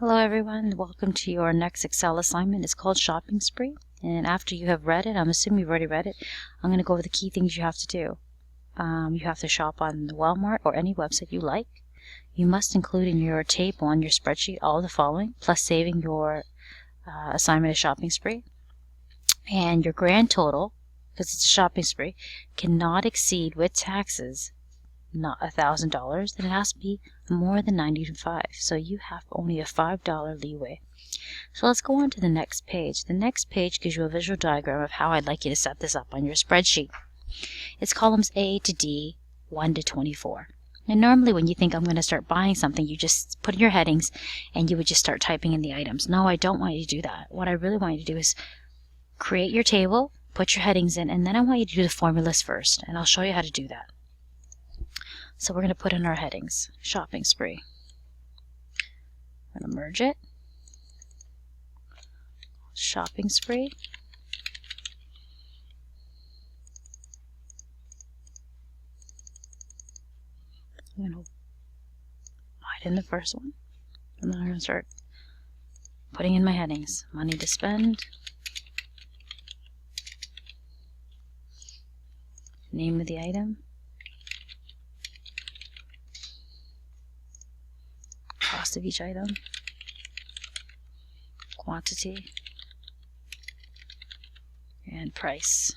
Hello everyone, welcome to your next Excel assignment. It's called Shopping Spree, and after you have read it, I'm assuming you've already read it, I'm going to go over the key things you have to do. You have to shop on the Walmart or any website you like. You must include in your table on your spreadsheet all of the following, plus saving your assignment of Shopping Spree. And your grand total, because it's a shopping spree, cannot exceed with taxes not $1,000, then it has to be more than 95. So you have only a $5 leeway. So let's go on to the next page. The next page gives you a visual diagram of how I'd like you to set this up on your spreadsheet. It's columns A to D, 1 to 24. And normally when you think I'm going to start buying something, you just put in your headings and you would just start typing in the items. No, I don't want you to do that. What I really want you to do is create your table, put your headings in, and then I want you to do the formulas first, and I'll show you how to do that. So we're going to put in our headings, shopping spree. I'm going to merge it. Shopping spree. I'm going to widen the first one. And then I'm going to start putting in my headings. Money to spend. Name of the item. Cost of each item, quantity, and price.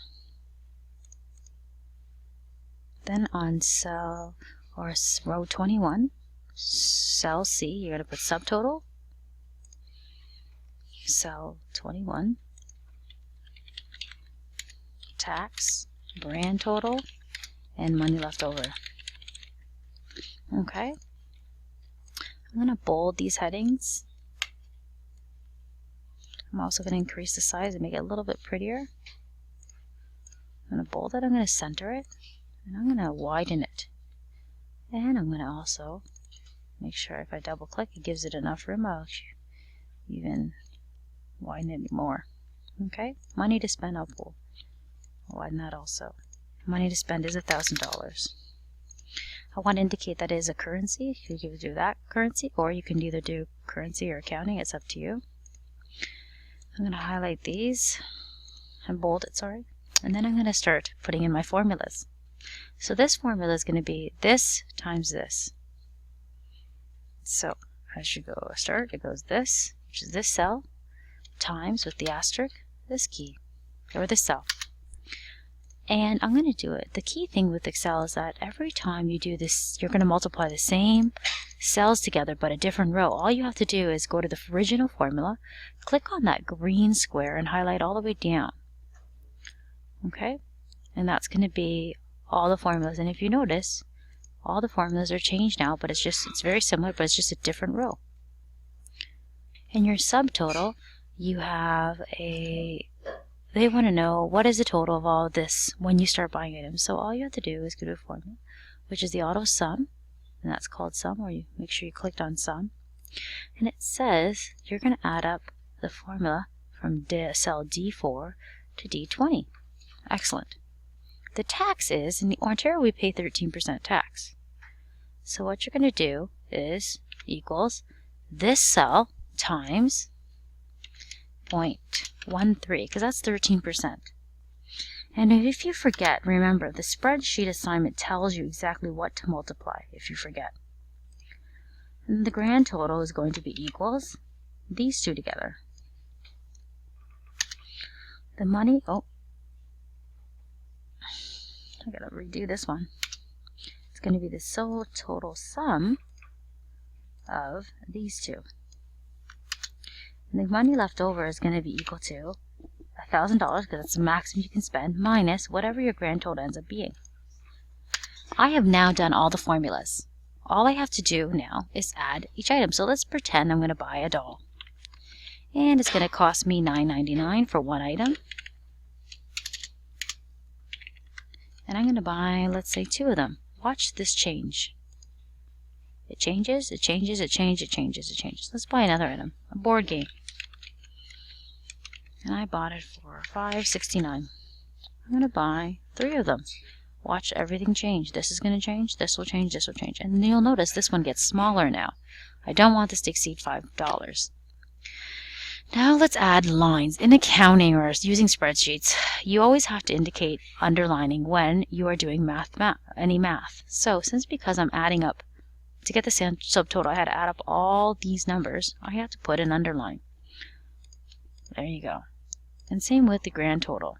Then on cell or row 21, cell C, you're going to put subtotal, cell 21, tax, grand total, and money left over. Okay. I'm going to bold these headings. I'm also going to increase the size and make it a little bit prettier. I'm going to bold it, I'm going to center it, and I'm going to widen it. And I'm going to also make sure if I double click it gives it enough room, I'll even widen it more. Okay, money to spend, I'll widen that also. Money to spend is $1,000. I want to indicate that is a currency. You can do that currency, or you can either do currency or accounting. It's up to you. I'm going to highlight these and bold it, and then I'm going to start putting in my formulas. So this formula is going to be this times this. So as you go start, it goes this, which is this cell, times with the asterisk, this key, or this cell. And I'm going to do it. The key thing with Excel is that every time you do this, you're going to multiply the same cells together but a different row. All you have to do is go to the original formula, click on that green square, and highlight all the way down. Okay? And that's going to be all the formulas. And if you notice, all the formulas are changed now, but it's very similar, but it's just a different row. In your subtotal, you have they want to know what is the total of all of this when you start buying items. So all you have to do is go to a formula, which is the auto sum, and that's called sum, or you make sure you clicked on sum. And it says you're going to add up the formula from cell D4 to D20. Excellent. The tax is, in Ontario we pay 13% tax. So what you're going to do is equals this cell times 0.13, because that's 13%. And if you forget, remember, the spreadsheet assignment tells you exactly what to multiply if you forget. And the grand total is going to be equals these two together. The money, I gotta redo this one. It's going to be the total sum of these two. And the money left over is going to be equal to $1,000, because that's the maximum you can spend, minus whatever your grand total ends up being. I have now done all the formulas. All I have to do now is add each item. So let's pretend I'm going to buy a doll. And it's going to cost me $9.99 for one item. And I'm going to buy, let's say, 2 of them. Watch this change. It changes, it changes, it changes, it changes, it changes. Let's buy another item, a board game. And I bought it for $5.69. I'm going to buy 3 of them. Watch everything change. This is going to change, this will change, this will change. And you'll notice this one gets smaller now. I don't want this to exceed $5. Now let's add lines. In accounting or using spreadsheets, you always have to indicate underlining when you are doing any math. So because I'm adding up, to get the subtotal, I had to add up all these numbers. I have to put an underline. There you go. And same with the grand total.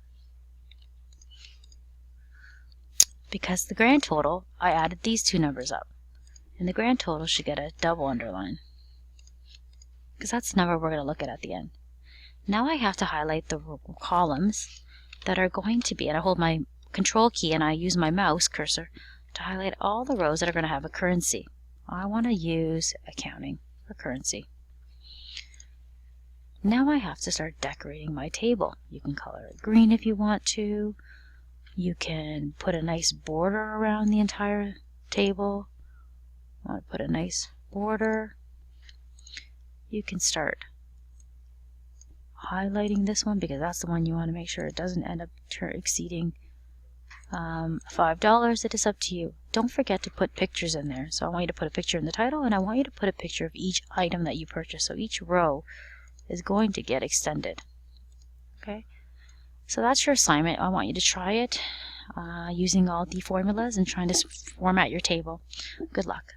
Because the grand total, I added these two numbers up. And the grand total should get a double underline, because that's the number we're going to look at the end. Now I have to highlight the columns that are going to be, and I hold my control key and I use my mouse cursor to highlight all the rows that are going to have a currency. I want to use accounting for currency. Now I have to start decorating my table. You can color it green if you want to. You can put a nice border around the entire table. I want to put a nice border. You can start highlighting this one because that's the one you want to make sure it doesn't end up exceeding $5. It is up to you. Don't forget to put pictures in there. So I want you to put a picture in the title, and I want you to put a picture of each item that you purchase. So each row is going to get extended. Okay, so that's your assignment. I want you to try it using all the formulas and trying to format your table. Good luck.